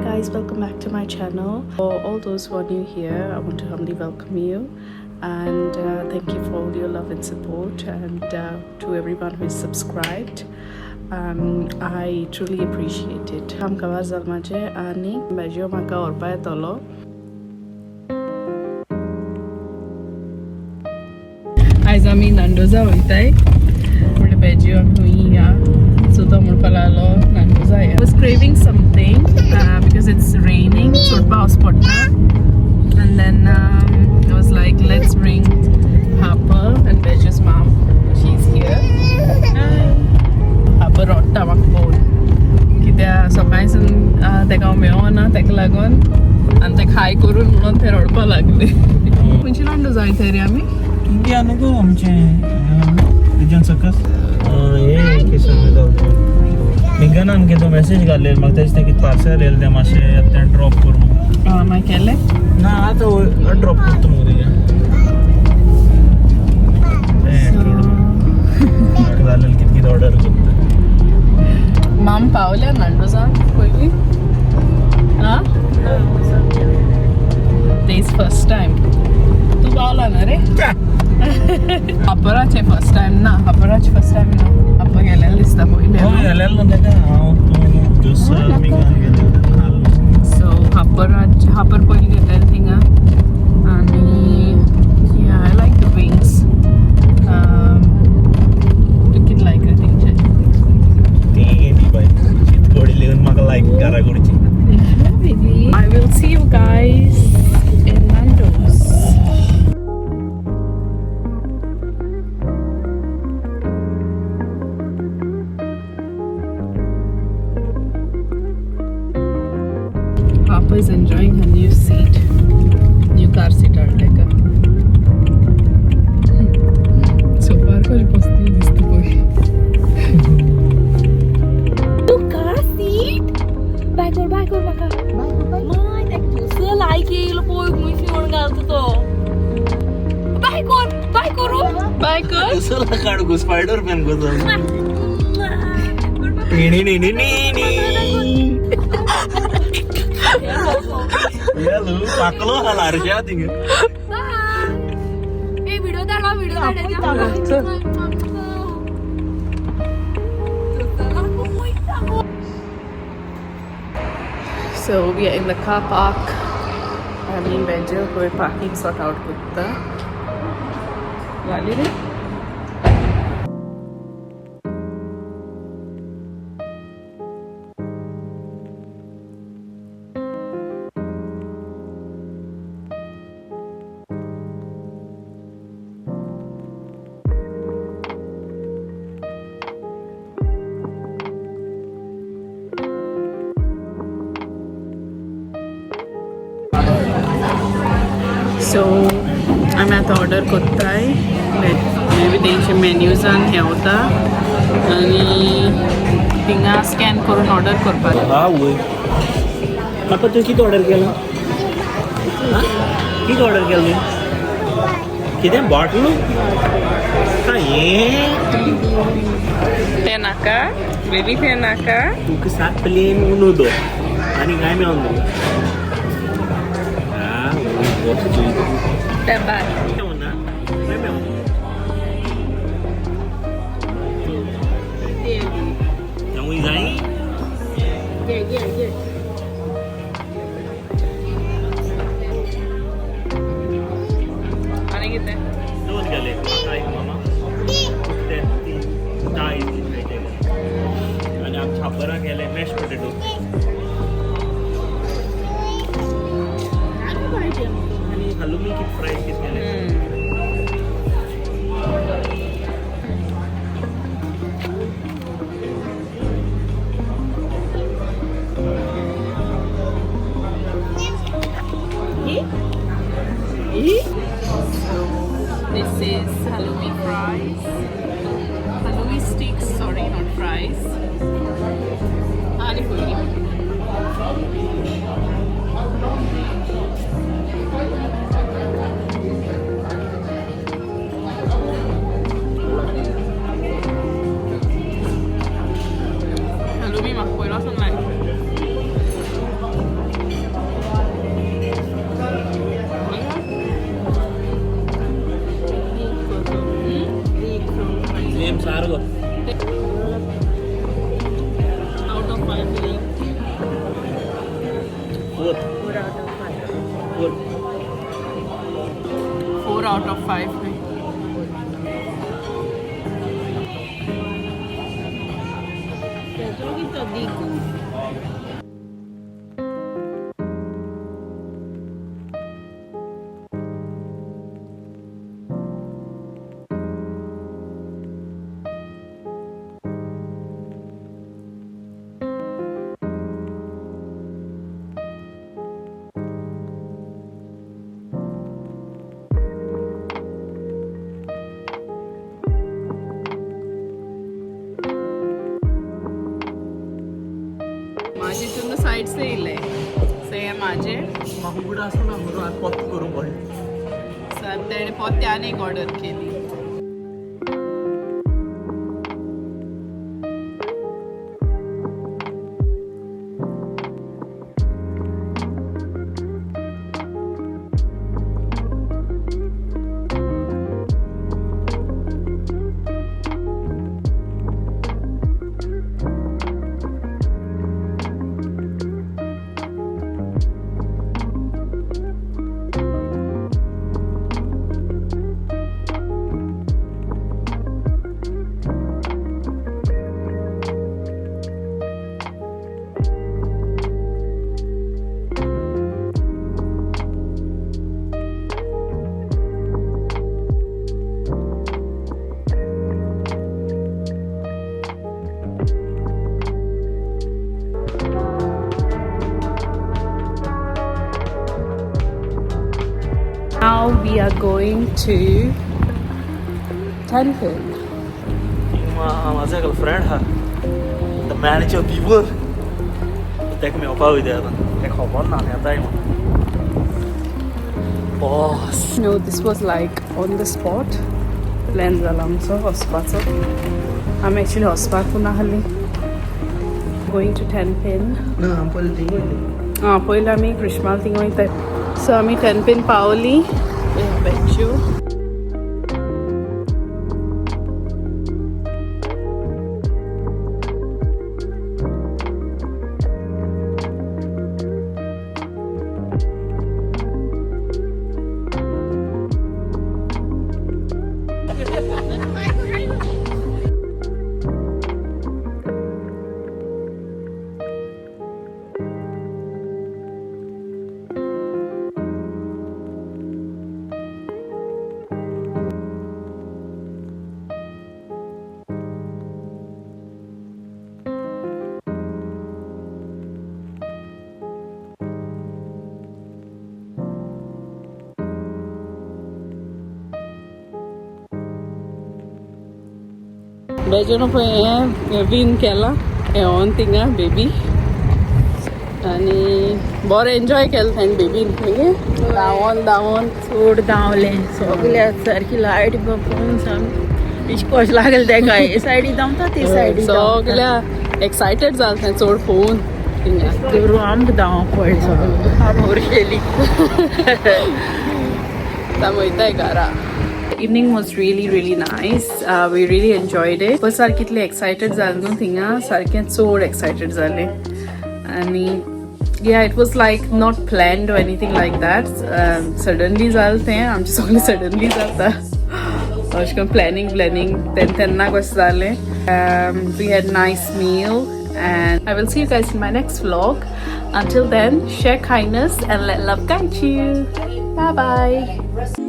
guys, welcome back to my channel. For all those who are new here, I want to humbly welcome you and thank you for all your love and support, and to everyone who is subscribed. I truly appreciate it. I'm Kawaz Almaje Ani Mejo Maka Orpa Tolo. As I mean, Nandoza Uitai. Mule Bejo Huia. Suda Murpalalo Nandoza. I was craving something because it's raining. So and then I was like, let's bring Harper and Bejo's mom. She's here. Harper rotta makbol. Kitia sokaisen teka meona teka lagon ante khai korun म्हणून ते रडपा लागले. म्हणजे Nandoza Uitai रे आम्ही. India नको आमचे region सकस हे case जातो निघाना आणखी तो मेसेज घाले मग त्याच ते किती पार्सल येईल त्या मासे आता ड्रॉप करू मैं केले ना आता ड्रॉप करतो मग ते झालेलं किती ऑर्डर करतो माम पावल्या Nandoza पहिली हा this first time तू पावला ना रे अपराचे फर्स्ट टाइम ना अपराचे फर्स्ट टाइम ना आप गेलेला दिसता पहिले हो गेलेला ना का तू ज्यूस मी गेलेला सो हापर पहिले गेलेला थिंगा आणि या आय लाइक द विंग्स तू किती लाइक रे थिंगचे ती गेली बाय चितकोडी लिहून मला लाइक करा गुडची I will see you guys in Nando's. Papa is enjoying her new seat, new car seat Arteka. So far, kuch basti diste koi. Tu car seat? Baikor maka. Mai, ek dusra like ye lo poi gumi fion galto to. Baikor. दुसरा काढ गो Spider-Man गो यालो पाकलो हाला रे दिंग ए video काढा So we are in the car park. I mean, Bejo, we're parking sort out kutta. Lali re? So I'm at the order kottai. Maybe त्यांचे menus आणि हे होता आणि थिंगा स्कॅन करून ऑर्डर करपाक. हा होय पापा तू किती ऑर्डर केला किती ऑर्डर केलं किती बॉटल काय ते नाका बेबी ते नाका तू के साथ प्लेन उनो दो आणि काय मिळून दो हा डब्बा Yang Wizai? Yeah. आणि किती दोन गेले काय मामा ते काय आणि आम छापरा गेले मॅश पोटॅटो आणि हलुमी की फ्राय किस गेले This is halloumi fries, halloumi sticks, sorry, not fries. Pani puri. Halloumi makboy, not online. 4 out of 5 है. माझी तुम्ही साईड से इले सेम माझे सर त्याने पोते आणि एक ऑर्डर केली. Now we are going to Tenpin. माझा गर्लफ्रेंड हा द मॅनेजर पीपल ताका मेळपाक वयता आतां ताका खबर ना आतां येता boss. No, this was like on the spot. Plan जाला आमचो वचपाचो. आमी actually वचपाक ना हाली. Going to Tenpin. ना पयलीं थिंग वयली. पयलीं आमी कृष्णाल थिंग वयताय. So आमी Tenpin पावली. I bet you. बेजोनो पळय विन केला ऑन थिंगा बेबी आनी बरो एन्जॉय केलो ताणें बेबीन मगे धांवोन चड धांवलें सगळ्या सारकी लायट पळोवन सामकी इश्कोश लागलें तेका हे सायडी धांवता ते सायडी सगल्या एक्सायटेड जालें थंय चड पळोवन थिंगा करून आमकां धांवोंक पडलें सगळें आमी उरशेली वयताय घरा. Evening was really nice. We really enjoyed it. But सारकितले एक्सायटेड जालें न्हू थिंगा सारकें चड एक्सायटेड जालें आनी yeah, it was like not planned or anything like that. Suddenly जालें तें आमचें सगळें suddenly जाता अशें करून planning तेन्ना कशें जालें. We had nice meal and I will see you guys in my next vlog. Until then, share kindness and let love guide you. Bye bye.